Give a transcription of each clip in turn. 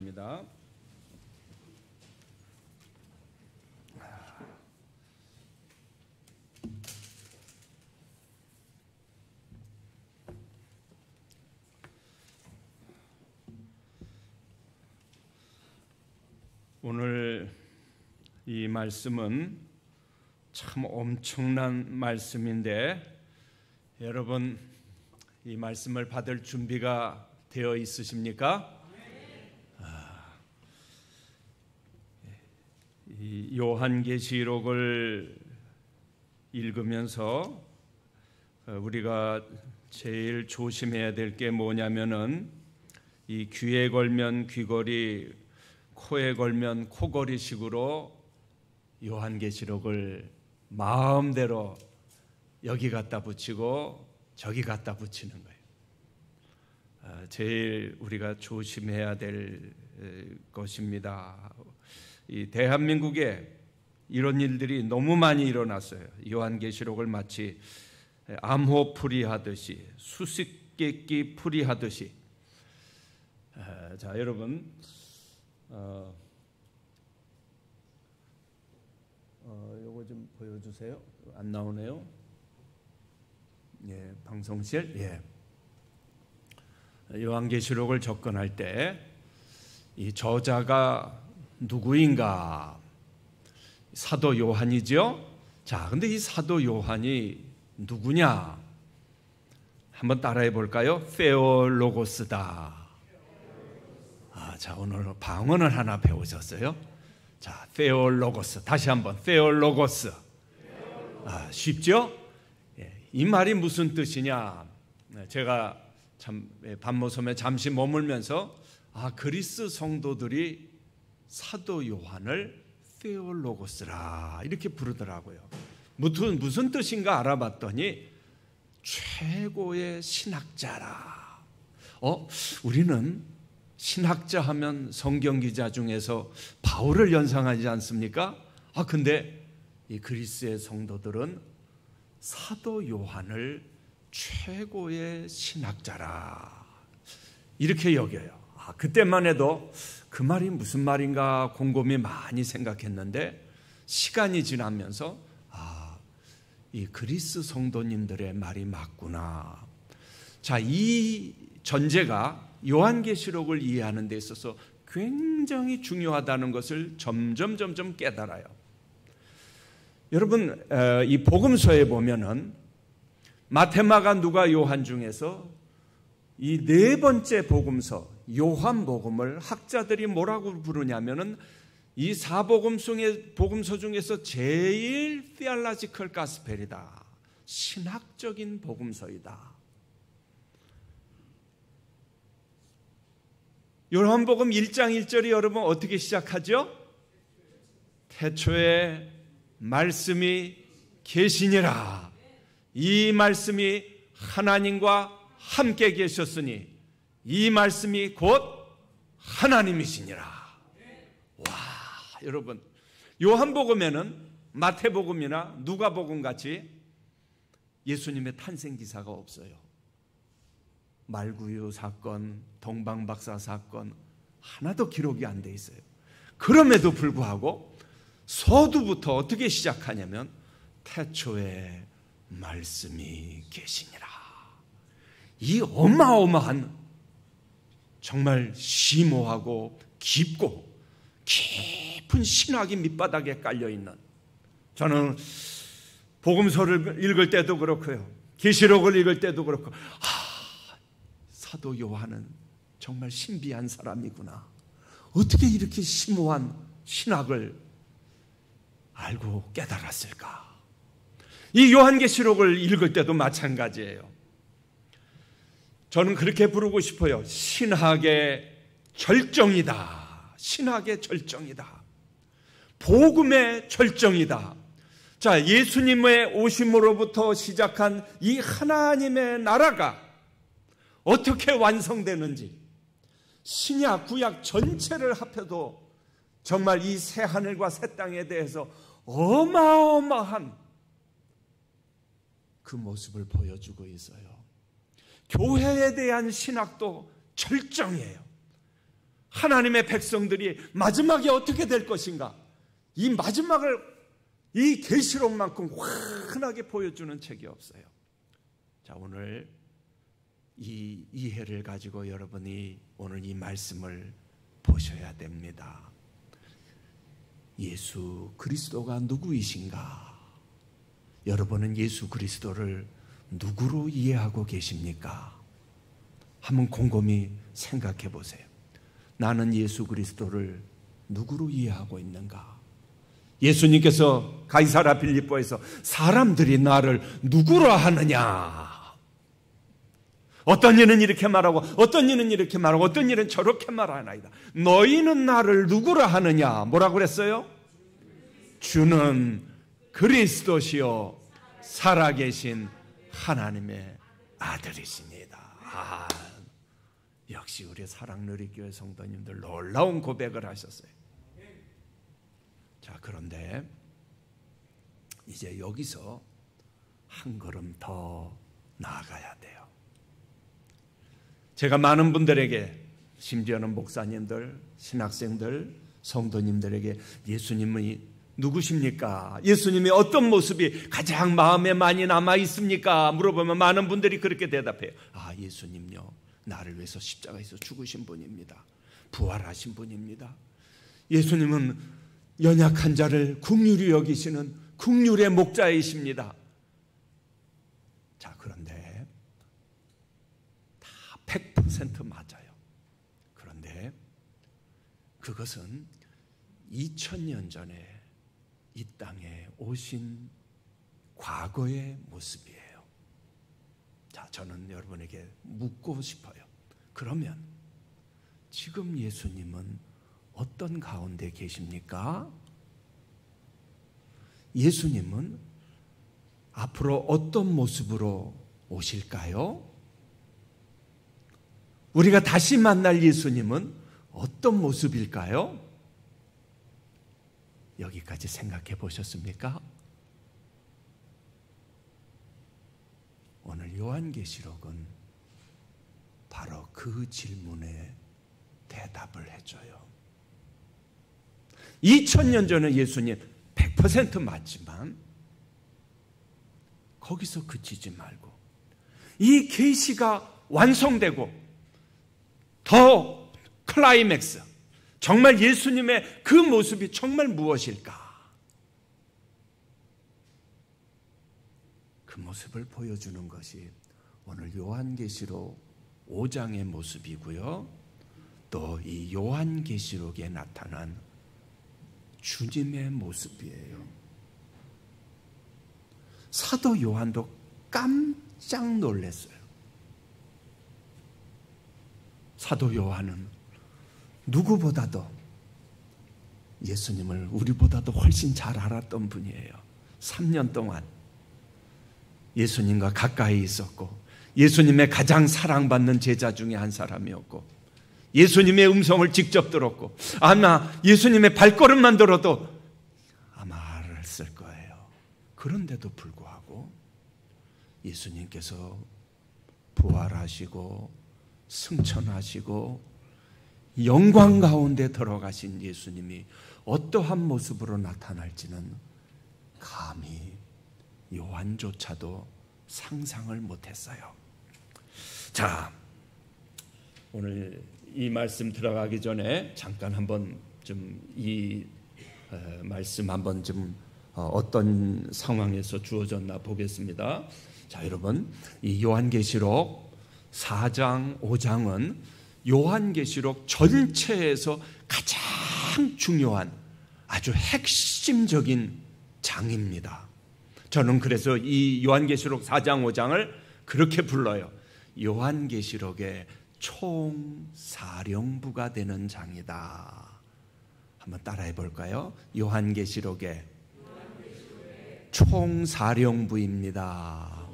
입니다. 오늘 이 말씀은 참 엄청난 말씀인데 여러분 이 말씀을 받을 준비가 되어 있으십니까? 이 요한계시록을 읽으면서 우리가 제일 조심해야 될 게 뭐냐면은 이 귀에 걸면 귀걸이, 코에 걸면 코걸이식으로 요한계시록을 마음대로 여기 갖다 붙이고 저기 갖다 붙이는 거예요. 제일 우리가 조심해야 될 것입니다. 이 대한민국에 이런 일들이 너무 많이 일어났어요. 요한계시록을 마치 암호풀이 하듯이 수수께끼 풀이 하듯이. 자, 여러분 요거 좀 보여주세요. 안 나오네요. 예, 방송실. 예. 요한계시록을 접근할 때 이 저자가 누구인가? 사도 요한이죠. 자, 근데 이 사도 요한이 누구냐? 한번 따라해 볼까요? 페올로고스다. 자, 오늘 방언을 하나 배우셨어요. 자, 페올로고스. 다시 한번 페올로고스. 쉽죠? 이 말이 무슨 뜻이냐? 제가 참 반모섬에 잠시 머물면서 그리스 성도들이 사도 요한을 페올로고스라 이렇게 부르더라고요. 무슨 뜻인가 알아봤더니 최고의 신학자라. 우리는 신학자 하면 성경 기자 중에서 바울을 연상하지 않습니까? 근데 이 그리스의 성도들은 사도 요한을 최고의 신학자라 이렇게 여겨요. 그때만 해도 그 말이 무슨 말인가 곰곰이 많이 생각했는데 시간이 지나면서 이 그리스 성도님들의 말이 맞구나. 자, 이 전제가 요한계시록을 이해하는 데 있어서 굉장히 중요하다는 것을 점점 깨달아요. 여러분, 이 복음서에 보면은 마태, 마가, 누가, 요한 중에서 이 네 번째 복음서 요한복음을 학자들이 뭐라고 부르냐면은 이 복음서 중에서 제일 theological gospel이다. 신학적인 복음서이다. 요한복음 1장 1절이 여러분 어떻게 시작하죠? 태초에 말씀이 계시니라. 이 말씀이 하나님과 함께 계셨으니 이 말씀이 곧 하나님이시니라. 와, 여러분, 요한복음에는 마태복음이나 누가복음 같이 예수님의 탄생 기사가 없어요. 말구유 사건, 동방박사 사건 하나도 기록이 안 돼 있어요. 그럼에도 불구하고 서두부터 어떻게 시작하냐면 태초에 말씀이 계시니라. 이 어마어마한 정말 심오하고 깊고 깊은 신학이 밑바닥에 깔려있는, 저는 복음서를 읽을 때도 그렇고요, 계시록을 읽을 때도 그렇고 사도 요한은 정말 신비한 사람이구나. 어떻게 이렇게 심오한 신학을 알고 깨달았을까? 이 요한계시록을 읽을 때도 마찬가지예요. 저는 그렇게 부르고 싶어요. 신학의 절정이다. 신학의 절정이다. 복음의 절정이다. 자, 예수님의 오심으로부터 시작한 이 하나님의 나라가 어떻게 완성되는지, 신약, 구약 전체를 합해도 정말 이 새 하늘과 새 땅에 대해서 어마어마한 그 모습을 보여주고 있어요. 교회에 대한 신학도 절정이에요. 하나님의 백성들이 마지막에 어떻게 될 것인가, 이 마지막을 이 계시록만큼 환하게 보여주는 책이 없어요. 자, 오늘 이 이해를 가지고 여러분이 오늘 이 말씀을 보셔야 됩니다. 예수 그리스도가 누구이신가? 여러분은 예수 그리스도를 누구로 이해하고 계십니까? 한번 곰곰이 생각해 보세요. 나는 예수 그리스도를 누구로 이해하고 있는가? 예수님께서 가이사랴 빌립보에서 사람들이 나를 누구로 하느냐? 어떤 이는 이렇게 말하고 어떤 이는 이렇게 말하고 어떤 이는 저렇게 말하나이다. 너희는 나를 누구로 하느냐? 뭐라고 그랬어요? 주는 그리스도시요 살아계신 하나님의 아들이십니다. 역시 우리 사랑누리교회 성도님들 놀라운 고백을 하셨어요. 자, 그런데 이제 여기서 한 걸음 더 나아가야 돼요. 제가 많은 분들에게, 심지어는 목사님들, 신학생들, 성도님들에게 예수님이 누구십니까? 예수님의 어떤 모습이 가장 마음에 많이 남아 있습니까? 물어보면 많은 분들이 그렇게 대답해요. 예수님요, 나를 위해서 십자가에서 죽으신 분입니다. 부활하신 분입니다. 예수님은 연약한 자를 긍휼히 여기시는 긍휼의 목자이십니다. 자, 그런데 다 100% 맞아요. 그런데 그것은 2000년 전에 이 땅에 오신 과거의 모습이에요. 자, 저는 여러분에게 묻고 싶어요. 그러면 지금 예수님은 어떤 가운데 계십니까? 예수님은 앞으로 어떤 모습으로 오실까요? 우리가 다시 만날 예수님은 어떤 모습일까요? 여기까지 생각해 보셨습니까? 오늘 요한계시록은 바로 그 질문에 대답을 해줘요. 2000년 전에 예수님 100% 맞지만 거기서 그치지 말고 이 계시가 완성되고 더 클라이맥스, 정말 예수님의 그 모습이 정말 무엇일까? 그 모습을 보여주는 것이 오늘 요한계시록 5장의 모습이고요. 또 이 요한계시록에 나타난 주님의 모습이에요. 사도 요한도 깜짝 놀랐어요. 사도 요한은 누구보다도 예수님을 우리보다도 훨씬 잘 알았던 분이에요. 3년 동안 예수님과 가까이 있었고 예수님의 가장 사랑받는 제자 중에 한 사람이었고 예수님의 음성을 직접 들었고 아마 예수님의 발걸음만 들어도 아마 알았을 거예요. 그런데도 불구하고 예수님께서 부활하시고 승천하시고 영광 가운데 들어가신 예수님이 어떠한 모습으로 나타날지는 감히 요한조차도 상상을 못했어요. 자, 오늘 이 말씀 들어가기 전에 잠깐 한번 좀 이 말씀 한번 좀 어떤 상황에서 주어졌나 보겠습니다. 자, 여러분, 이 요한계시록 4장, 5장은 요한계시록 전체에서 가장 중요한 아주 핵심적인 장입니다. 저는 그래서 이 요한계시록 4장, 5장을 그렇게 불러요. 요한계시록의 총사령부가 되는 장이다. 한번 따라해 볼까요? 요한계시록의 총사령부입니다.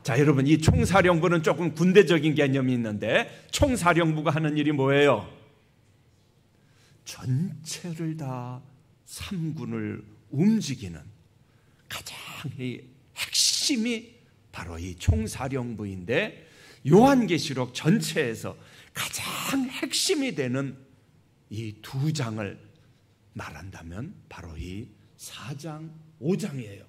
자, 여러분, 이 총사령부는 조금 군대적인 개념이 있는데 총사령부가 하는 일이 뭐예요? 전체를 다 삼군을 움직이는 가장 핵심이 바로 이 총사령부인데 요한계시록 전체에서 가장 핵심이 되는 이 두 장을 말한다면 바로 이 4장, 5장이에요.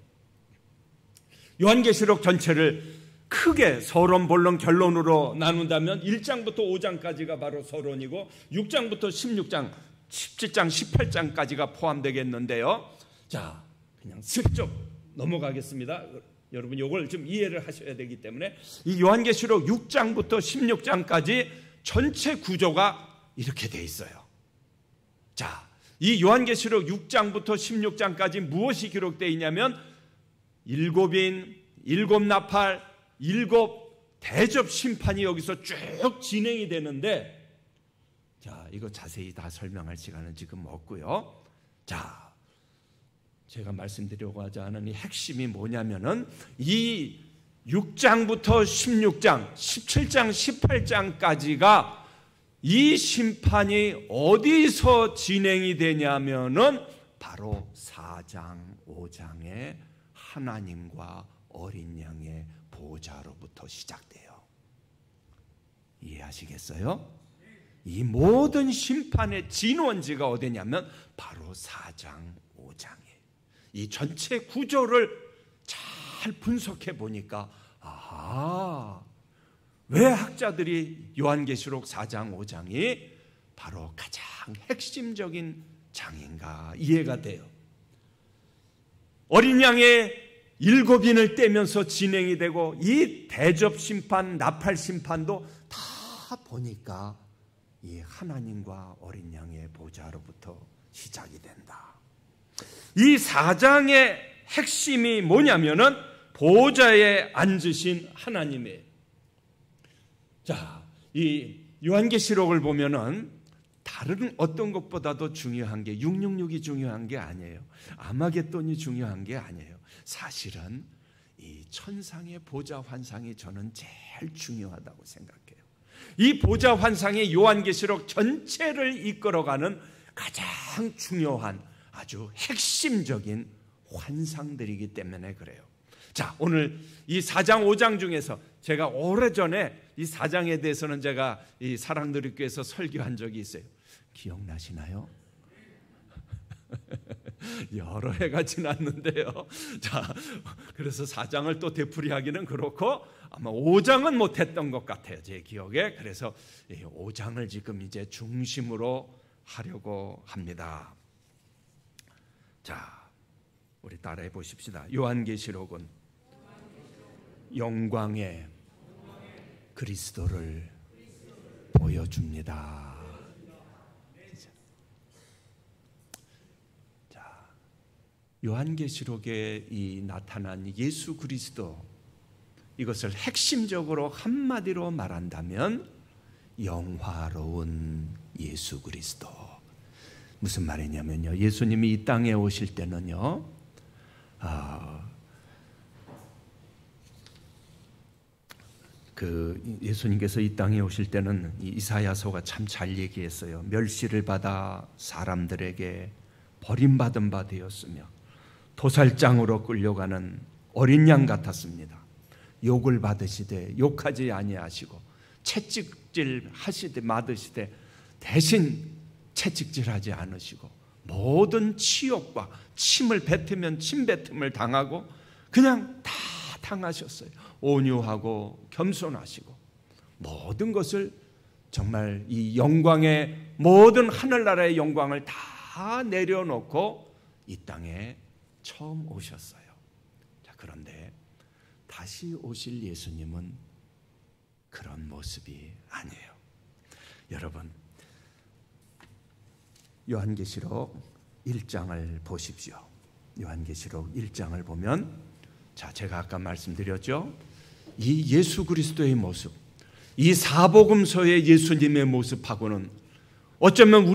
요한계시록 전체를 크게 서론, 본론, 결론으로 나눈다면 1장부터 5장까지가 바로 서론이고 6장부터 16장, 17장, 18장까지가 포함되겠는데요. 자, 그냥 슬쩍 넘어가겠습니다. 여러분 이걸 좀 이해를 하셔야 되기 때문에 이 요한계시록 6장부터 16장까지 전체 구조가 이렇게 돼 있어요. 자, 이 요한계시록 6장부터 16장까지 무엇이 기록되어 있냐면 7인, 7나팔, 7 대접 심판이 여기서 쭉 진행이 되는데, 자, 이거 자세히 다 설명할 시간은 지금 없고요. 자, 제가 말씀드리려고 하지 않은 이 핵심이 뭐냐면은 이 6장부터 16장, 17장, 18장까지가 이 심판이 어디서 진행이 되냐면은 바로 4장, 5장의 하나님과 어린 양의 보좌로부터 시작돼요. 이해하시겠어요? 이 모든 심판의 진원지가 어디냐면 바로 4장, 5장이에요. 이 전체 구조를 잘 분석해 보니까 왜 학자들이 요한계시록 4장, 5장이 바로 가장 핵심적인 장인가 이해가 돼요. 어린 양의 7인을 떼면서 진행이 되고 이 대접 심판, 나팔 심판도 다 보니까 이 하나님과 어린 양의 보좌로부터 시작이 된다. 이 4장의 핵심이 뭐냐면은 보좌에 앉으신 하나님이에요. 자, 이 요한계시록을 보면은 다른 어떤 것보다도 중요한 게 666이 중요한 게 아니에요. 아마겟돈이 중요한 게 아니에요. 사실은 이 천상의 보좌 환상이 저는 제일 중요하다고 생각해요. 이 보좌 환상이 요한계시록 전체를 이끌어가는 가장 중요한 아주 핵심적인 환상들이기 때문에 그래요. 자, 오늘 이 4장 5장 중에서 제가 오래전에 이 4장에 대해서는 제가 이 사랑누리교회에서 설교한 적이 있어요. 기억나시나요? 여러 해가 지났는데요. 자, 그래서 4장을 또 되풀이하기는 그렇고 아마 5장은 못했던 것 같아요, 제 기억에. 그래서 5장을 지금 이제 중심으로 하려고 합니다. 자, 우리 따라해 보십시다. 요한계시록은 영광의 그리스도를 보여줍니다. 자, 요한계시록에 이 나타난 예수 그리스도, 이것을 핵심적으로 한마디로 말한다면 영화로운 예수 그리스도. 무슨 말이냐면요, 예수님이 이 땅에 오실 때는요, 예수님께서 이 땅에 오실 때는 이사야서가 참 잘 얘기했어요. 멸시를 받아 사람들에게 버림받은 바 되었으며 도살장으로 끌려가는 어린 양 같았습니다. 욕을 받으시되 욕하지 아니하시고 채찍질 하시되 맞으시되 대신 채찍질하지 않으시고 모든 치욕과 침을 뱉으면 침뱉음을 당하고 그냥 다 당하셨어요. 온유하고 겸손하시고 모든 것을 정말 이 영광의 모든 하늘나라의 영광을 다 내려놓고 이 땅에 처음 오셨어요. 자, 그런데 다시 오실 예수님은 그런 모습이 아니에요. 여러분, 요한계시록 1장을 보십시오. 요한계시록 1장을 보면, 자, 제가 아까 말씀드렸죠. 이 예수 그리스도의 모습, 이 사복음서의 예수님의 모습하고는 어쩌면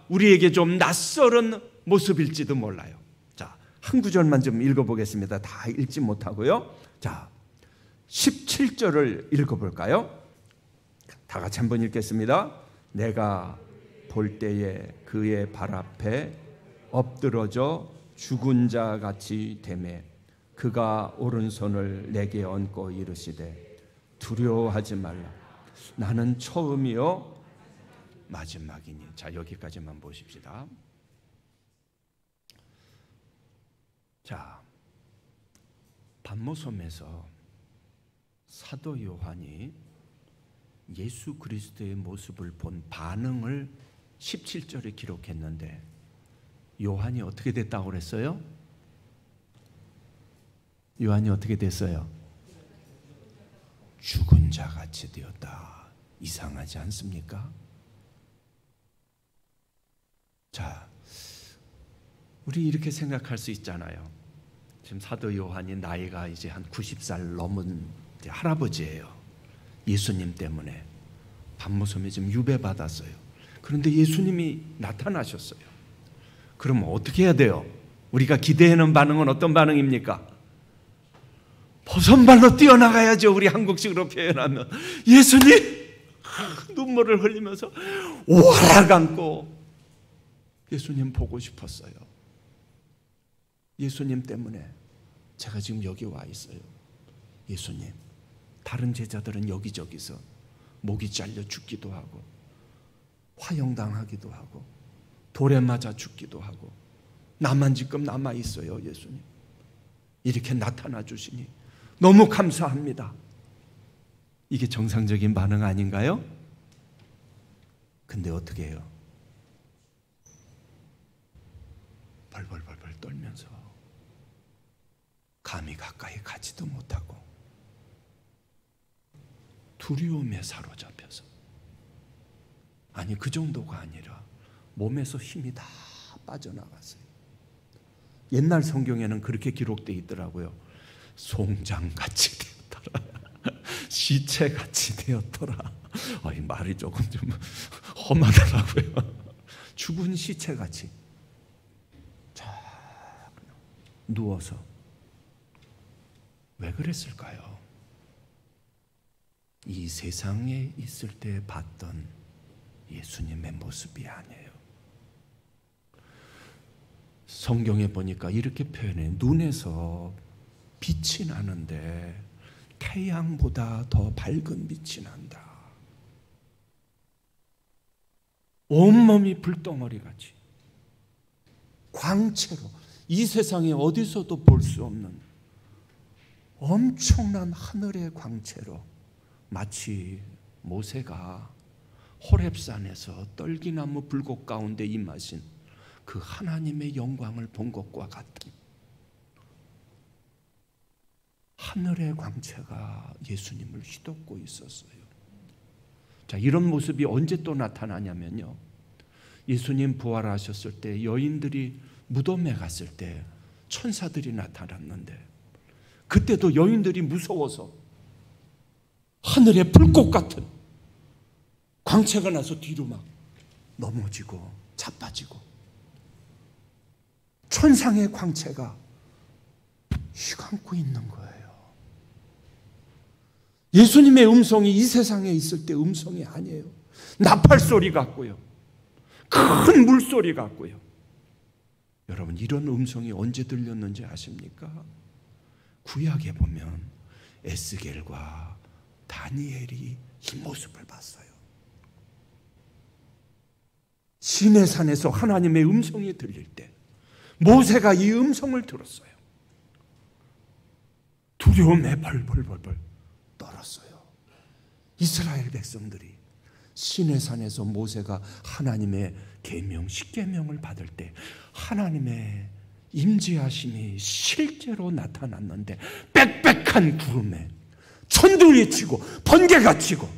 우리에게 좀 낯설은 모습일지도 몰라요. 자, 한 구절만 좀 읽어보겠습니다. 다 읽지 못하고요. 자, 17절을 읽어볼까요? 다 같이 한번 읽겠습니다. 내가 볼 때에 그의 발 앞에 엎드러져 죽은 자 같이 되매 그가 오른손을 내게 얹고 이르시되 두려워하지 말라. 나는 처음이요 마지막이니. 자, 여기까지만 보십시다. 자, patmos섬에서 사도 요한이 예수 그리스도의 모습을 본 반응을 17절에 기록했는데, 요한이 어떻게 됐다고 그랬어요? 요한이 어떻게 됐어요? 죽은 자 같이 되었다. 이상하지 않습니까? 자, 우리 이렇게 생각할 수 있잖아요. 지금 사도 요한이 나이가 이제 한 90살 넘은 할아버지예요. 예수님 때문에 patmos섬에 지금 유배받았어요. 그런데 예수님이 나타나셨어요. 그럼 어떻게 해야 돼요? 우리가 기대하는 반응은 어떤 반응입니까? 버선발로 뛰어나가야죠. 우리 한국식으로 표현하면 예수님! 눈물을 흘리면서 오락 안고 예수님 보고 싶었어요. 예수님 때문에 제가 지금 여기 와 있어요. 예수님. 다른 제자들은 여기저기서 목이 잘려 죽기도 하고 화형당하기도 하고 돌에 맞아 죽기도 하고 나만 지금 남아 있어요. 예수님. 이렇게 나타나 주시니 너무 감사합니다. 이게 정상적인 반응 아닌가요? 근데 어떻게 해요? 벌벌벌벌 떨면서 감히 가까이 가지도 못하고 두려움에 사로잡혀서, 아니 그 정도가 아니라 몸에서 힘이 다 빠져나갔어요. 옛날 성경에는 그렇게 기록되어 있더라고요. 송장같이 되었더라. 시체같이 되었더라. 이 말이 조금 좀 험하더라고요. 죽은 시체같이 자 누워서. 왜 그랬을까요? 이 세상에 있을 때 봤던 예수님의 모습이 아니에요. 성경에 보니까 이렇게 표현해. 눈에서 빛이 나는데 태양보다 더 밝은 빛이 난다. 온몸이 불덩어리 같이 광채로, 이 세상에 어디서도 볼 수 없는 엄청난 하늘의 광채로, 마치 모세가 호렙산에서 떨기나무 불꽃 가운데 임하신 그 하나님의 영광을 본 것과 같은 하늘의 광채가 예수님을 휘덮고 있었어요. 자, 이런 모습이 언제 또 나타나냐면요, 예수님 부활하셨을 때 여인들이 무덤에 갔을 때 천사들이 나타났는데, 그때도 여인들이 무서워서 하늘의 불꽃 같은 광채가 나서 뒤로 막 넘어지고 자빠지고, 천상의 광채가 휘감고 있는 거예요. 예수님의 음성이 이 세상에 있을 때 음성이 아니에요. 나팔 소리 같고요, 큰 물소리 같고요. 여러분, 이런 음성이 언제 들렸는지 아십니까? 구약에 보면 에스겔과 다니엘이 이 모습을 봤어요. 시내산에서 하나님의 음성이 들릴 때 모세가 이 음성을 들었어요. 두려움에 벌벌벌벌 떨었어요. 이스라엘 백성들이 시내산에서 모세가 하나님의 계명, 십계명을 받을 때 하나님의 임재하심이 실제로 나타났는데, 빽빽한 구름에 천둥이 치고 번개가 치고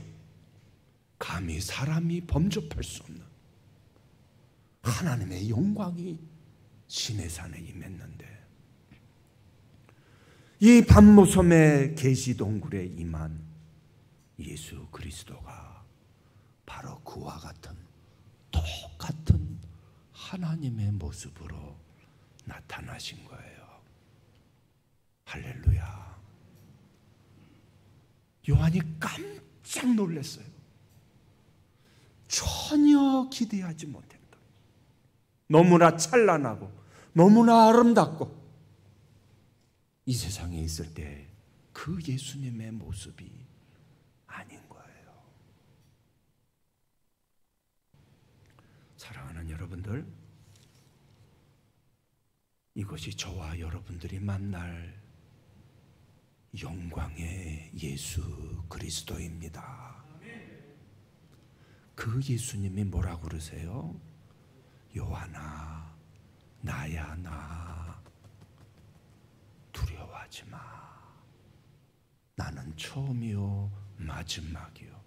감히 사람이 범접할 수 없는 하나님의 영광이 시내산에 임했는데, 이 patmos섬의 계시동굴에 임한 예수 그리스도가 바로 그와 같은 똑같은 하나님의 모습으로 나타나신 거예요. 할렐루야. 요한이 깜짝 놀랐어요. 전혀 기대하지 못했다. 너무나 찬란하고 너무나 아름답고 이 세상에 있을 때 그 예수님의 모습이 아닌 거예요. 여러분들, 이것이 저와 여러분들이 만날 영광의 예수 그리스도입니다. 그 예수님이 뭐라고 그러세요? 요한아, 나야 나, 두려워하지 마. 나는 처음이요 마지막이요,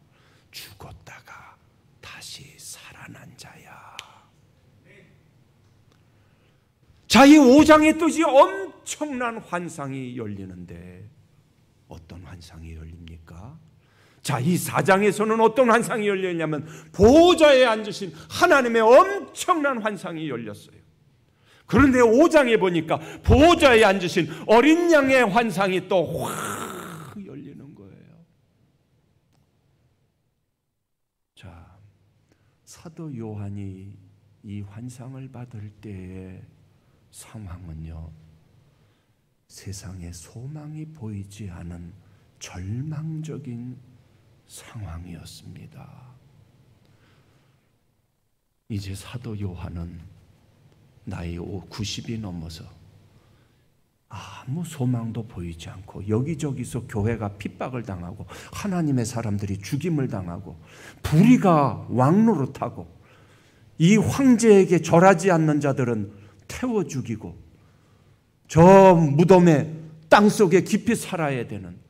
죽었다가 다시 살아난 자야. 자, 이 5장의 뜻이 엄청난 환상이 열리는데 어떤 환상이 열립니까? 자, 이 4장에서는 어떤 환상이 열렸냐면 보호자에 앉으신 하나님의 엄청난 환상이 열렸어요. 그런데 5장에 보니까 보호자에 앉으신 어린 양의 환상이 또 확 열리는 거예요. 자, 사도 요한이 이 환상을 받을 때의 상황은요, 세상에 소망이 보이지 않은 절망적인 상황이었습니다. 이제 사도 요한은 나이 90이 넘어서 아무 소망도 보이지 않고 여기저기서 교회가 핍박을 당하고 하나님의 사람들이 죽임을 당하고 불의가 왕노릇하고 이 황제에게 절하지 않는 자들은 태워 죽이고 저 무덤에 땅속에 깊이 살아야 되는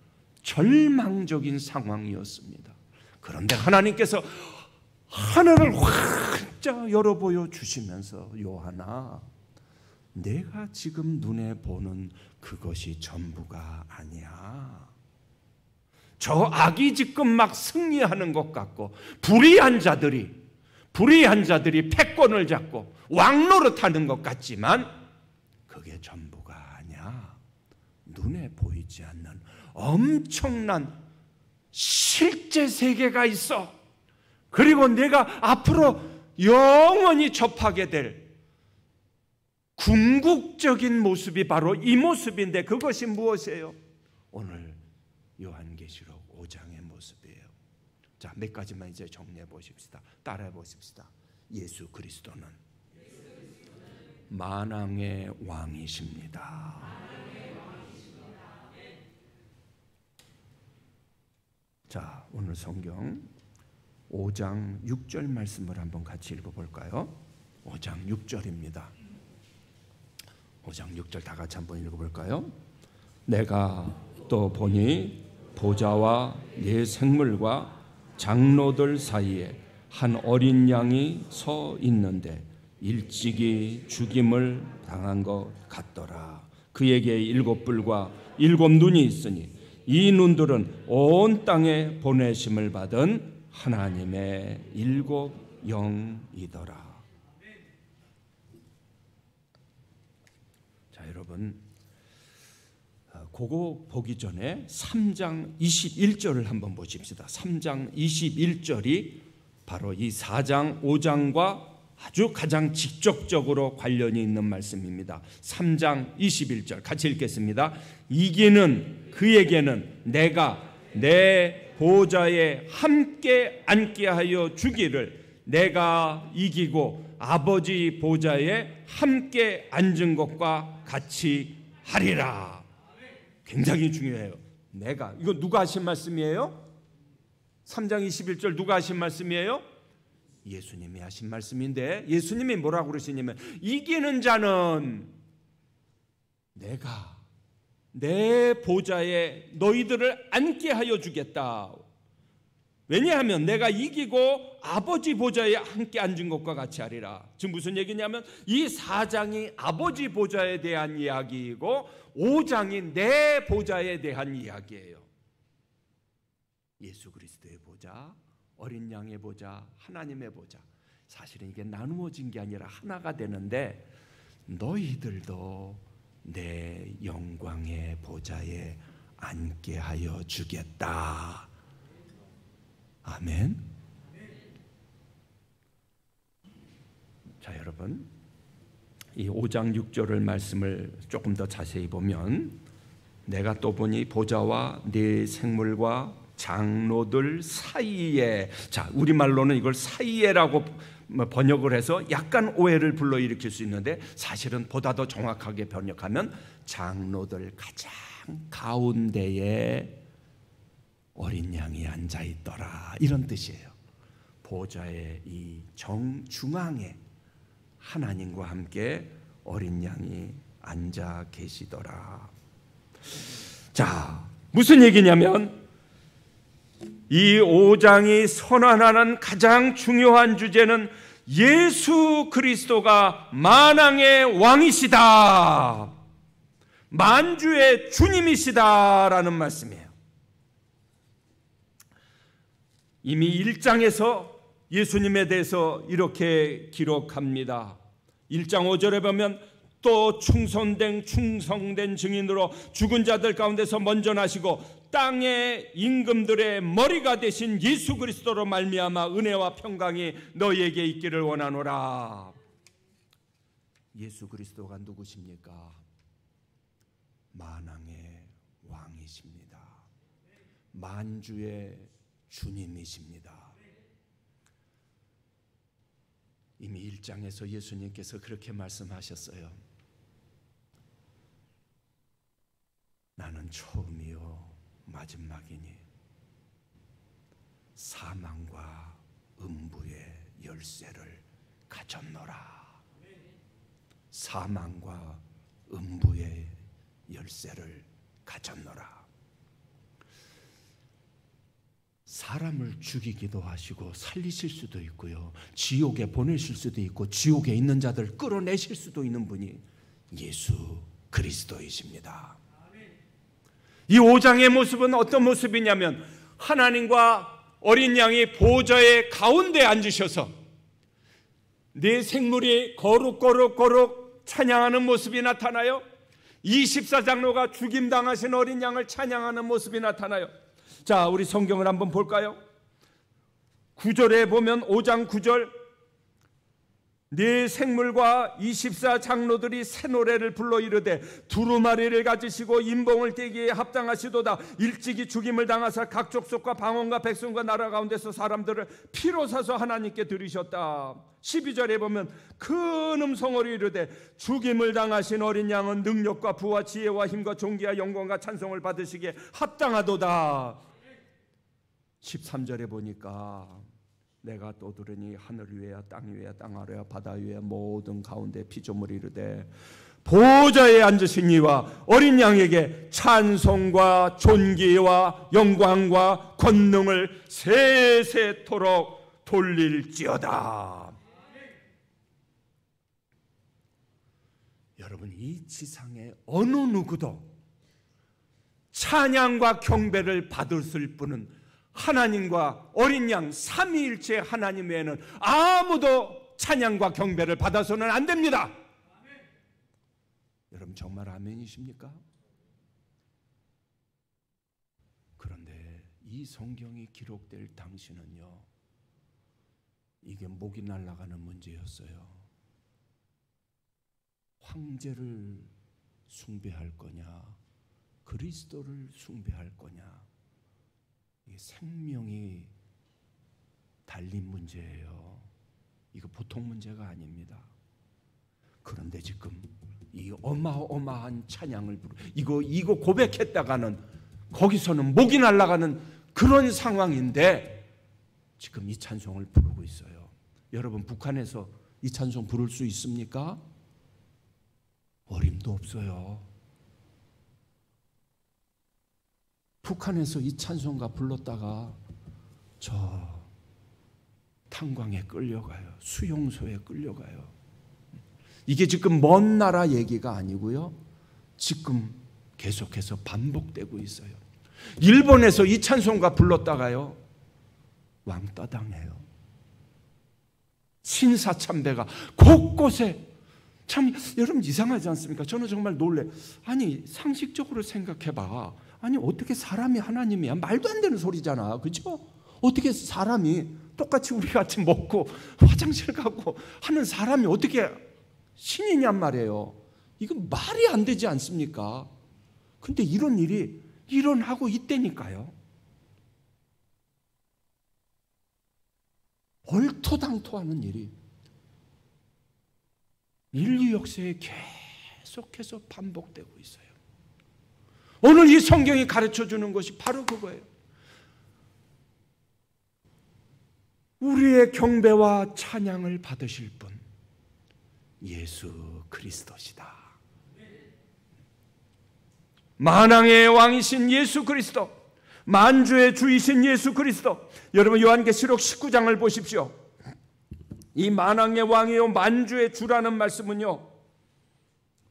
절망적인 상황이었습니다. 그런데 하나님께서 하늘을 활짝 열어 보여 주시면서 요한아, 내가 지금 눈에 보는 그것이 전부가 아니야. 저 악이 지금 막 승리하는 것 같고 불의한 자들이 패권을 잡고 왕노릇하는 것 같지만 그게 전부가 아니야. 눈에 보이지 않는 엄청난 실제 세계가 있어. 그리고 내가 앞으로 영원히 접하게 될 궁극적인 모습이 바로 이 모습인데 그것이 무엇이에요? 오늘 요한계시록 5장의 모습이에요. 자, 몇 가지만 이제 정리해 보십시다. 따라해 보십시다. 예수 그리스도는 만왕의 왕이십니다. 자, 오늘 성경 5장 6절 말씀을 한번 같이 읽어볼까요? 5장 6절입니다. 5장 6절 다 같이 한번 읽어볼까요? 내가 또 보니 보좌와 네 생물과 장로들 사이에 한 어린 양이 서 있는데 일찍이 죽임을 당한 것 같더라. 그에게 7뿔과 7눈이 있으니 이 눈들은 온 땅에 보내심을 받은 하나님의 7 영이더라. 자, 여러분, 그거 보기 전에 3장 21절을 한번 보십시다. 3장 21절이 바로 이 4장 5장과 아주 가장 직접적으로 관련이 있는 말씀입니다. 3장 21절 같이 읽겠습니다. 이기는 그에게는 내가 내 보좌에 함께 앉게 하여 주기를 내가 이기고 아버지 보좌에 함께 앉은 것과 같이 하리라. 굉장히 중요해요. 내가, 이거 누가 하신 말씀이에요? 3장 21절 누가 하신 말씀이에요? 예수님이 하신 말씀인데 예수님이 뭐라고 그러시냐면 이기는 자는 내가 내 보좌에 너희들을 앉게 하여 주겠다. 왜냐하면 내가 이기고 아버지 보좌에 함께 앉은 것과 같이 하리라. 지금 무슨 얘기냐면 이 4장이 아버지 보좌에 대한 이야기이고 5장이 내 보좌에 대한 이야기예요. 예수 그리스도의 보좌, 어린 양의 보좌, 하나님의 보좌. 사실은 이게 나누어진 게 아니라 하나가 되는데 너희들도 내 영광의 보좌에 앉게 하여 주겠다. 아멘. 자, 여러분, 이 5장 6절을 말씀을 조금 더 자세히 보면 내가 또 보니 보좌와 네 생물과 장로들 사이에, 자, 우리말로는 이걸 사이에라고 번역을 해서 약간 오해를 불러일으킬 수 있는데 사실은 보다 더 정확하게 번역하면 장로들 가장 가운데에 어린 양이 앉아 있더라, 이런 뜻이에요. 보좌의 이 정중앙에 하나님과 함께 어린 양이 앉아 계시더라. 자, 무슨 얘기냐면 이 5장이 선언하는 가장 중요한 주제는 예수 그리스도가 만왕의 왕이시다, 만주의 주님이시다라는 말씀이에요. 이미 1장에서 예수님에 대해서 이렇게 기록합니다. 1장 5절에 보면 또 충성된 증인으로 죽은 자들 가운데서 먼저 나시고 땅의 임금들의 머리가 되신 예수 그리스도로 말미암아 은혜와 평강이 너희에게 있기를 원하노라. 예수 그리스도가 누구십니까? 만왕의 왕이십니다. 만주의 주님이십니다. 이미 1장에서 예수님께서 그렇게 말씀하셨어요. 나는 처음이요 마지막이니 사망과 음부의 열쇠를 가졌노라. 사망과 음부의 열쇠를 가졌노라. 사람을 죽이기도 하시고 살리실 수도 있고요, 지옥에 보내실 수도 있고 지옥에 있는 자들 끌어내실 수도 있는 분이 예수 그리스도이십니다. 이 5장의 모습은 어떤 모습이냐면 하나님과 어린 양이 보좌의 가운데 앉으셔서 네 생물이 거룩 찬양하는 모습이 나타나요. 24장로가 죽임당하신 어린 양을 찬양하는 모습이 나타나요. 자, 우리 성경을 한번 볼까요? 9절에 보면 5장 9절, 네 생물과 24장로들이 새 노래를 불러 이르되 두루마리를 가지시고 인봉을 떼기에 합당하시도다. 일찍이 죽임을 당하사 각 족속과 방언과 백성과 나라 가운데서 사람들을 피로 사서 하나님께 드리셨다. 12절에 보면 큰 음성으로 이르되 죽임을 당하신 어린 양은 능력과 부와 지혜와 힘과 존귀와 영광과 찬송을 받으시기에 합당하도다. 13절에 보니까 내가 또 들으니 하늘 위에야 땅 위에야 땅 아래야 바다 위에 모든 가운데 피조물이 이르되 보좌에 앉으신 이와 어린 양에게 찬송과 존귀와 영광과 권능을 세세토록 돌릴지어다. 여러분, 이 지상의 어느 누구도 찬양과 경배를 받을 분은 하나님과 어린 양 삼위일체 하나님 외에는 아무도 찬양과 경배를 받아서는 안 됩니다. 아멘. 여러분 정말 아멘이십니까? 그런데 이 성경이 기록될 당시는요, 이게 목이 날아가는 문제였어요. 황제를 숭배할 거냐, 그리스도를 숭배할 거냐, 이 생명이 달린 문제예요. 이거 보통 문제가 아닙니다. 그런데 지금 이 어마어마한 찬양을 이거 고백했다가는 거기서는 목이 날아가는 그런 상황인데 지금 이 찬송을 부르고 있어요. 여러분, 북한에서 이 찬송 부를 수 있습니까? 어림도 없어요. 북한에서 이 찬송가 불렀다가 저 탄광에 끌려가요. 수용소에 끌려가요. 이게 지금 먼 나라 얘기가 아니고요, 지금 계속해서 반복되고 있어요. 일본에서 이 찬송가 불렀다가요, 왕따 당해요. 신사참배가 곳곳에. 참 여러분 이상하지 않습니까? 저는 정말 놀래. 아니 상식적으로 생각해봐. 아니 어떻게 사람이 하나님이야? 말도 안 되는 소리잖아, 그렇죠? 어떻게 사람이 똑같이 우리 같이 먹고 화장실 가고 하는 사람이 어떻게 신이냔 말이에요. 이거 말이 안 되지 않습니까? 근데 이런 일이 일어나고 있다니까요. 얼토당토하는 일이 인류 역사에 계속해서 반복되고 있어요. 오늘 이 성경이 가르쳐주는 것이 바로 그거예요. 우리의 경배와 찬양을 받으실 분 예수 그리스도시다. 만왕의 왕이신 예수 그리스도, 만주의 주이신 예수 그리스도. 여러분 요한계시록 19장을 보십시오. 이 만왕의 왕이요 만주의 주라는 말씀은요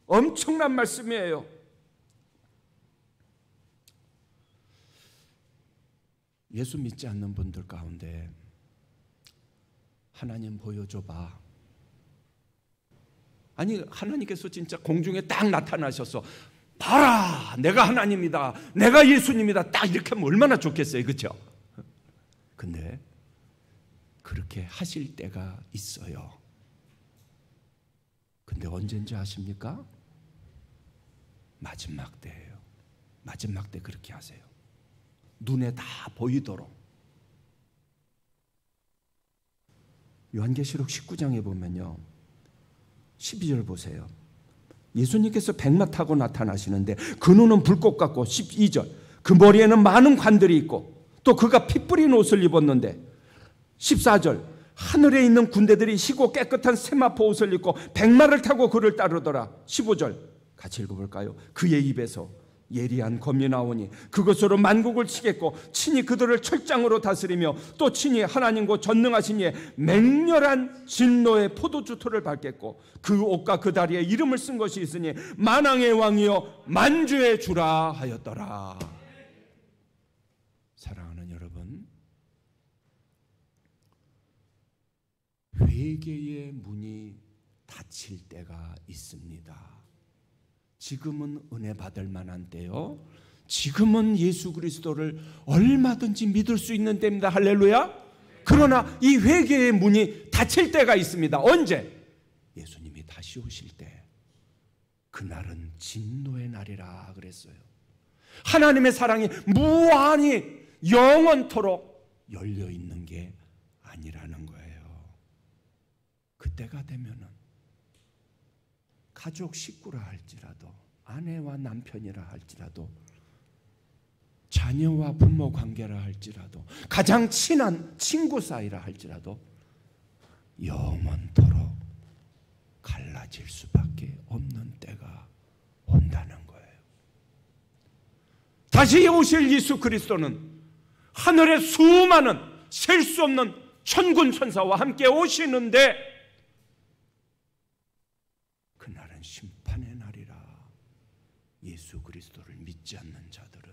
엄청난 말씀이에요. 예수 믿지 않는 분들 가운데 하나님 보여줘봐. 아니 하나님께서 진짜 공중에 딱 나타나셔서 봐라 내가 하나님이다 내가 예수님이다 딱 이렇게 하면 얼마나 좋겠어요. 그렇죠? 근데 그렇게 하실 때가 있어요. 근데 언제인지 아십니까? 마지막 때예요. 마지막 때 그렇게 하세요. 눈에 다 보이도록. 요한계시록 19장에 보면요 12절 보세요. 예수님께서 백마 타고 나타나시는데 그 눈은 불꽃 같고 12절 그 머리에는 많은 관들이 있고 또 그가 피 뿌린 옷을 입었는데 14절 하늘에 있는 군대들이 희고 깨끗한 세마포 옷을 입고 백마를 타고 그를 따르더라. 15절 같이 읽어볼까요? 그의 입에서 예리한 검이 나오니 그것으로 만국을 치겠고 친히 그들을 철장으로 다스리며 또 친히 하나님과 전능하신 이의 맹렬한 진노의 포도주토를 밟겠고 그 옷과 그 다리에 이름을 쓴 것이 있으니 만왕의 왕이요 만주의 주라 하였더라. 사랑하는 여러분, 회개의 문이 닫힐 때가 있습니다. 지금은 은혜 받을 만한 때요. 지금은 예수 그리스도를 얼마든지 믿을 수 있는 때입니다. 할렐루야. 그러나 이 회개의 문이 닫힐 때가 있습니다. 언제? 예수님이 다시 오실 때. 그날은 진노의 날이라 그랬어요. 하나님의 사랑이 무한히 영원토록 열려 있는 게 아니라는 거예요. 그때가 되면은 가족 식구라 할지라도 아내와 남편이라 할지라도 자녀와 부모 관계라 할지라도 가장 친한 친구 사이라 할지라도 영원토록 갈라질 수밖에 없는 때가 온다는 거예요. 다시 오실 예수 그리스도는 하늘의 수많은 셀 수 없는 천군 천사와 함께 오시는데 그날은 심판의 날이라. 예수 그리스도를 믿지 않는 자들은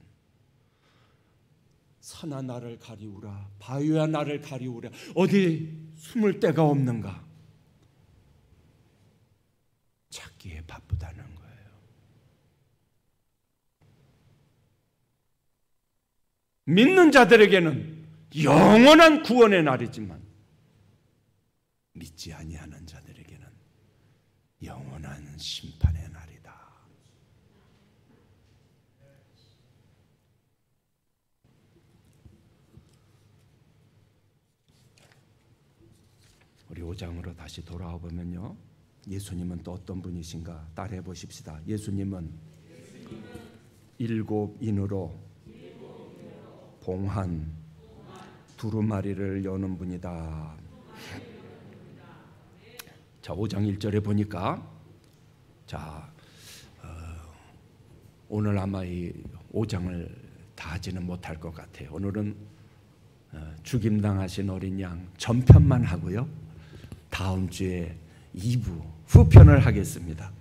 산아 나를 가리우라 바위야 나를 가리우라 어디 숨을 데가 없는가 찾기에 바쁘다는 거예요. 믿는 자들에게는 영원한 구원의 날이지만 믿지 아니하는 자들에게는 영원한 심판의 날이다. 우리 5장으로 다시 돌아와 보면요, 예수님은 또 어떤 분이신가 따라해 보십시다. 예수님은 7 인으로 봉한 두루마리를 여는 분이다. 자, 5장 1절에 보니까 오늘 아마 이 5장을 다 하지는 못할 것 같아요. 오늘은 죽임당하신 어린 양 전편만 하고요. 다음 주에 2부 후편을 하겠습니다.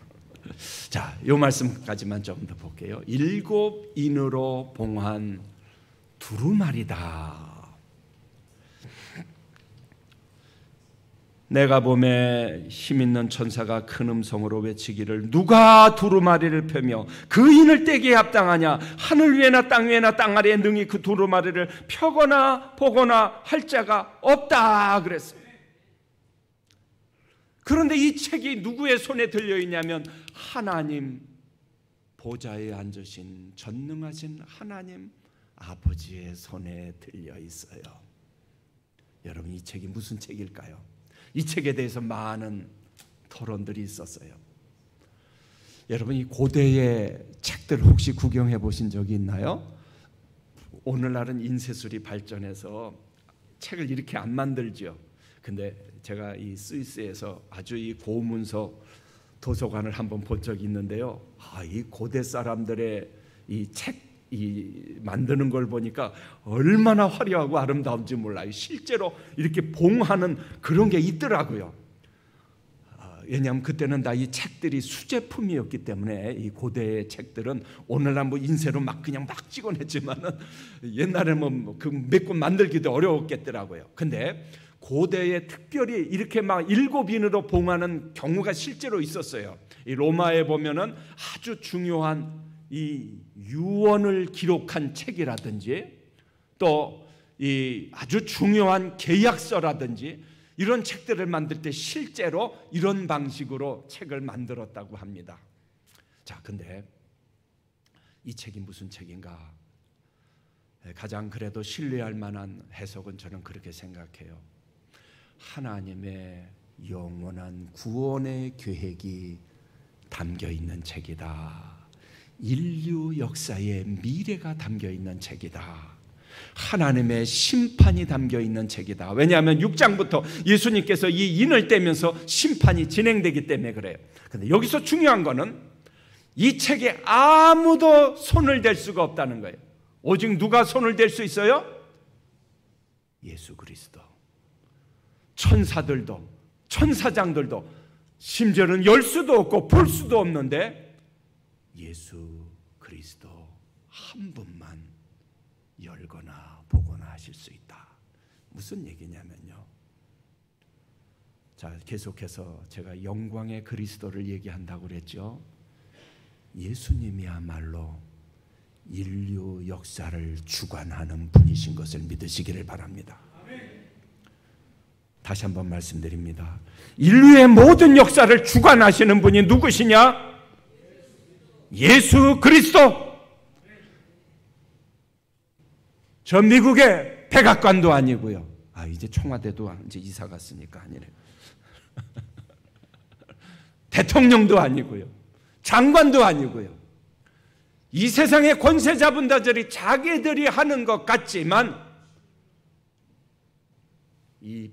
자, 이 말씀까지만 좀 더 볼게요. 7 인으로 봉한 두루마리다. 내가 봄에 힘있는 천사가 큰 음성으로 외치기를 누가 두루마리를 펴며 그 인을 떼기에 합당하냐. 하늘 위에나 땅 위에나 땅 아래에 능히 그 두루마리를 펴거나 보거나 할 자가 없다 그랬어요. 그런데 이 책이 누구의 손에 들려있냐면 하나님 보좌에 앉으신 전능하신 하나님 아버지의 손에 들려있어요. 여러분, 이 책이 무슨 책일까요? 이 책에 대해서 많은 토론들이 있었어요. 여러분, 이 고대의 책들 혹시 구경해 보신 적이 있나요? 오늘날은 인쇄술이 발전해서 책을 이렇게 안 만들죠. 근데 제가 이 스위스에서 아주 이 고문서 도서관을 한번 본 적이 있는데요. 이 고대 사람들의 이 책 만드는 걸 보니까 얼마나 화려하고 아름다운지 몰라요. 실제로 이렇게 봉하는 그런 게 있더라고요. 왜냐하면 그때는 다 이 책들이 수제품이었기 때문에 이 고대의 책들은 오늘날 뭐 인쇄로 그냥 막 찍어냈지만은 옛날에는 그 몇 권 만들기도 어려웠겠더라고요. 근데 고대에 특별히 이렇게 막 7인으로 봉하는 경우가 실제로 있었어요. 이 로마에 보면은 아주 중요한 이 유언을 기록한 책이라든지 또 이 아주 중요한 계약서라든지 이런 책들을 만들 때 실제로 이런 방식으로 책을 만들었다고 합니다. 자, 근데 이 책이 무슨 책인가? 가장 그래도 신뢰할 만한 해석은 저는 그렇게 생각해요. 하나님의 영원한 구원의 계획이 담겨 있는 책이다. 인류 역사의 미래가 담겨 있는 책이다. 하나님의 심판이 담겨 있는 책이다. 왜냐하면 6장부터 예수님께서 이 인을 떼면서 심판이 진행되기 때문에 그래요. 근데 여기서 중요한 거는 이 책에 아무도 손을 댈 수가 없다는 거예요. 오직 누가 손을 댈 수 있어요? 예수 그리스도. 천사들도 천사장들도 심지어는 열 수도 없고 볼 수도 없는데 예수 그리스도 한 분만 열거나 보거나 하실 수 있다. 무슨 얘기냐면요. 자, 계속해서 제가 영광의 그리스도를 얘기한다고 그랬죠. 예수님이야말로 인류 역사를 주관하는 분이신 것을 믿으시기를 바랍니다. 다시 한번 말씀드립니다. 인류의 모든 역사를 주관하시는 분이 누구시냐? 예수 그리스도. 저 미국의 백악관도 아니고요. 이제 청와대도 이제 이사 갔으니까 아니래요. 대통령도 아니고요. 장관도 아니고요. 이 세상의 권세 자분들이 자기들이 하는 것 같지만 이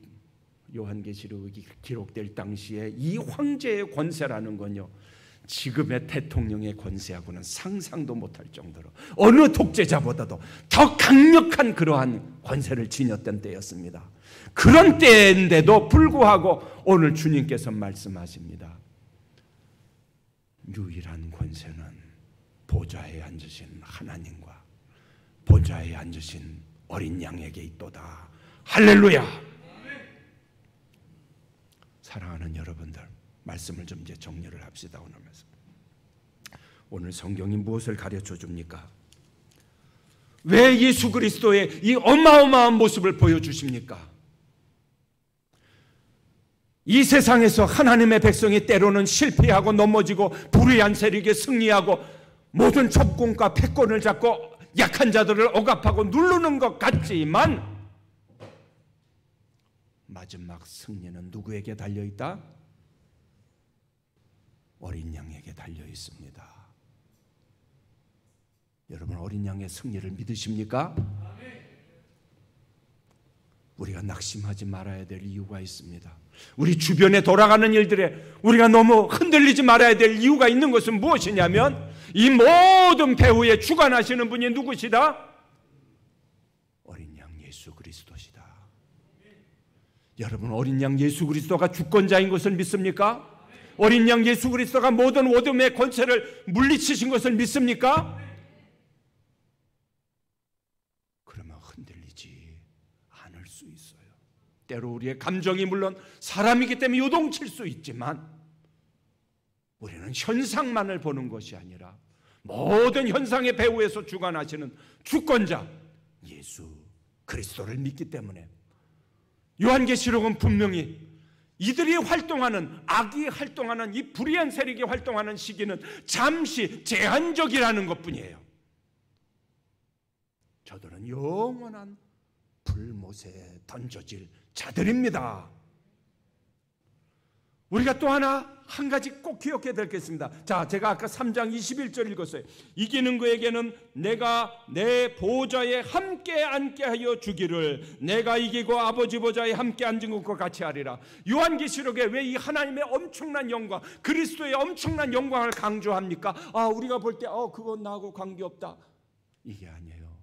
요한계시록이 기록될 당시에 이 황제의 권세라는 건요, 지금의 대통령의 권세하고는 상상도 못할 정도로 어느 독재자보다도 더 강력한 그러한 권세를 지녔던 때였습니다. 그런 때인데도 불구하고 오늘 주님께서 말씀하십니다. 유일한 권세는 보좌에 앉으신 하나님과 보좌에 앉으신 어린 양에게 있도다. 할렐루야. 사랑하는 여러분들, 말씀을 좀 이제 정리를 합시다. 오늘 성경이 무엇을 가르쳐 줍니까? 왜 예수 그리스도의 이 어마어마한 모습을 보여주십니까? 이 세상에서 하나님의 백성이 때로는 실패하고 넘어지고 불의한 세력에 승리하고 모든 접근과 패권을 잡고 약한 자들을 억압하고 누르는 것 같지만 마지막 승리는 누구에게 달려있다? 어린 양에게 달려 있습니다. 여러분, 어린 양의 승리를 믿으십니까? 우리가 낙심하지 말아야 될 이유가 있습니다. 우리 주변에 돌아가는 일들에 우리가 너무 흔들리지 말아야 될 이유가 있는 것은 무엇이냐면 이 모든 배후에 주관하시는 분이 누구시다? 어린 양 예수 그리스도시다. 여러분, 어린 양 예수 그리스도가 주권자인 것을 믿습니까? 어린 양 예수 그리스도가 모든 어둠의 권세를 물리치신 것을 믿습니까? 그러면 흔들리지 않을 수 있어요. 때로 우리의 감정이 물론 사람이기 때문에 요동칠 수 있지만 우리는 현상만을 보는 것이 아니라 모든 현상의 배후에서 주관하시는 주권자 예수 그리스도를 믿기 때문에 요한계시록은 분명히 이들이 활동하는, 악이 활동하는, 이 불의한 세력이 활동하는 시기는 잠시 제한적이라는 것뿐이에요. 저들은 영원한 불못에 던져질 자들입니다. 우리가 또 한 가지 꼭 기억해야 되겠습니다. 자, 제가 아까 3장 21절 읽었어요. 이기는 그에게는 내가 내 보좌에 함께 앉게 하여 주기를 내가 이기고 아버지 보좌에 함께 앉은 것과 같이 하리라. 요한계시록에 왜 이 하나님의 엄청난 영광, 그리스도의 엄청난 영광을 강조합니까? 우리가 볼 때 그건 나하고 관계없다. 이게 아니에요.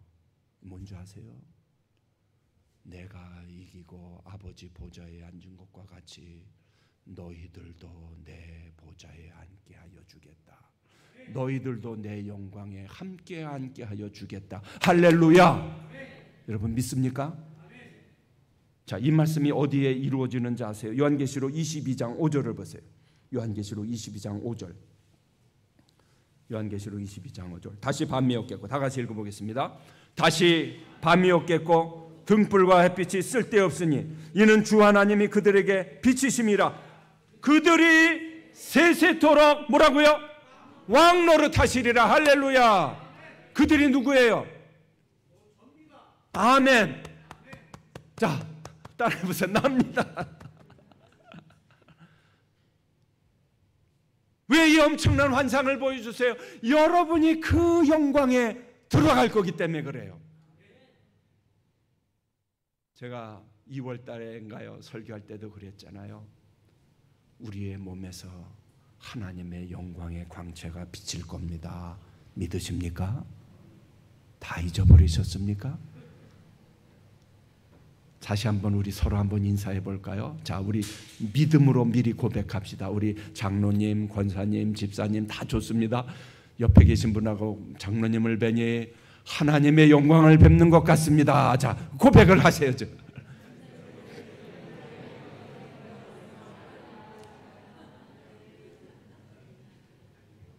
뭔지 아세요? 내가 이기고 아버지 보좌에 앉은 것과 같이 너희들도 내 보좌에 앉게 하여 주겠다. 너희들도 내 영광에 함께 앉게 하여 주겠다. 할렐루야. 여러분 믿습니까? 자, 이 말씀이 어디에 이루어지는지 아세요? 요한계시록 22장 5절을 보세요. 요한계시록 22장 5절. 요한계시록 22장 5절. 다시 밤이 없겠고, 다 같이 읽어보겠습니다. 다시 밤이 없겠고 등불과 햇빛이 쓸데없으니 이는 주 하나님이 그들에게 빛이심이라. 그들이 세세토록 뭐라고요? 왕노릇하시리라. 할렐루야. 그들이 누구예요? 아멘. 자, 따라해보세요. 납니다. 왜 이 엄청난 환상을 보여주세요? 여러분이 그 영광에 들어갈 거기 때문에 그래요. 제가 2월 달에인가요? 설교할 때도 그랬잖아요. 우리의 몸에서 하나님의 영광의 광채가 비칠 겁니다. 믿으십니까? 다 잊어버리셨습니까? 다시 한번 우리 서로 한번 인사해 볼까요? 자, 우리 믿음으로 미리 고백합시다. 우리 장로님, 권사님, 집사님 다 좋습니다. 옆에 계신 분하고 장로님을 뵈니 하나님의 영광을 뵙는 것 같습니다. 자, 고백을 하세요.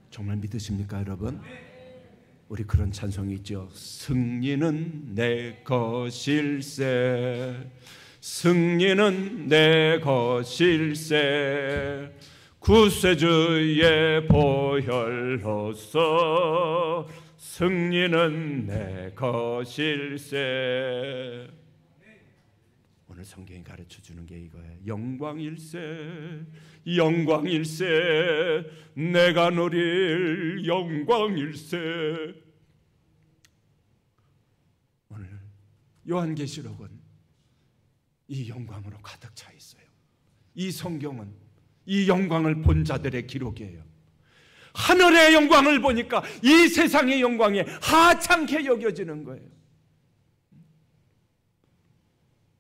정말 믿으십니까, 여러분? 우리 그런 찬송이 있죠. 승리는 내 것일세, 승리는 내 것일세, 구세주의 보혈로서 승리는 내 것일세. 오늘 성경이 가르쳐주는 게 이거예요. 영광일세, 영광일세, 내가 누릴 영광일세. 오늘 요한계시록은 이 영광으로 가득 차 있어요. 이 성경은 이 영광을 본 자들의 기록이에요. 하늘의 영광을 보니까 이 세상의 영광이 하찮게 여겨지는 거예요.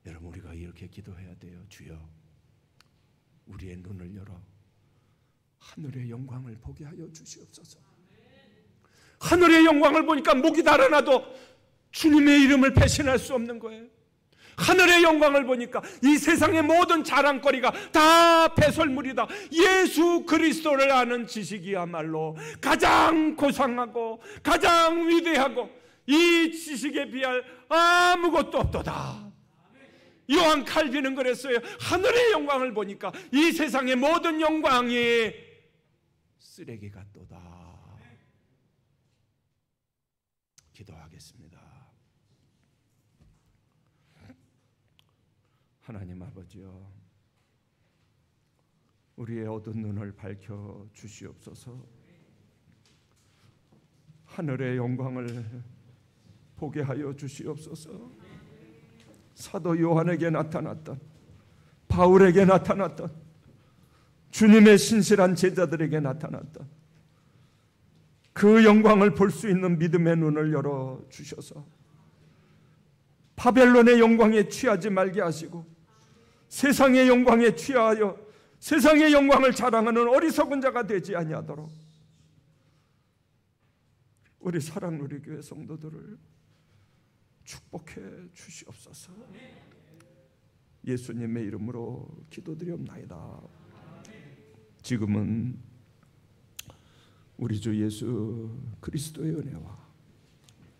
여러분, 우리가 이렇게 기도해야 돼요. 주여, 우리의 눈을 열어 하늘의 영광을 보게 하여 주시옵소서. 하늘의 영광을 보니까 목이 달아나도 주님의 이름을 배신할 수 없는 거예요. 하늘의 영광을 보니까 이 세상의 모든 자랑거리가 다 배설물이다. 예수 그리스도를 아는 지식이야말로 가장 고상하고 가장 위대하고 이 지식에 비할 아무것도 없도다. 요한 칼빈은 그랬어요. 하늘의 영광을 보니까 이 세상의 모든 영광이 쓰레기 같도다. 기도하겠습니다. 하나님 아버지여, 우리의 어두운 눈을 밝혀 주시옵소서. 하늘의 영광을 보게 하여 주시옵소서. 사도 요한에게 나타났던, 바울에게 나타났던, 주님의 신실한 제자들에게 나타났던 그 영광을 볼 수 있는 믿음의 눈을 열어 주셔서 바벨론의 영광에 취하지 말게 하시고 세상의 영광에 취하여 세상의 영광을 자랑하는 어리석은 자가 되지 아니하도록 우리 사랑누리교회 성도들을 축복해 주시옵소서. 예수님의 이름으로 기도드리옵나이다. 지금은 우리 주 예수 그리스도의 은혜와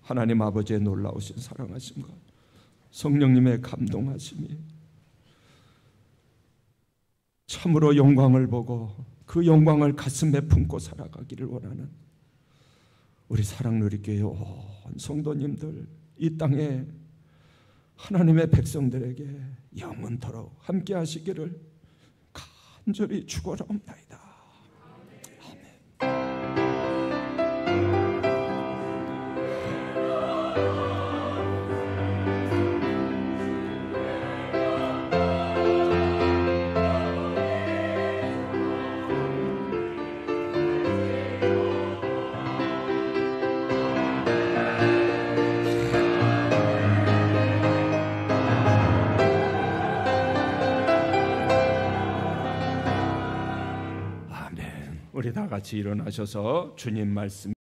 하나님 아버지의 놀라우신 사랑하심과 성령님의 감동하심이 참으로 영광을 보고 그 영광을 가슴에 품고 살아가기를 원하는 우리 사랑누리교회 온 성도님들, 이 땅에 하나님의 백성들에게 영원토록 함께 하시기를 간절히 축원하옵나이다. 우리 다 같이 일어나셔서 주님 말씀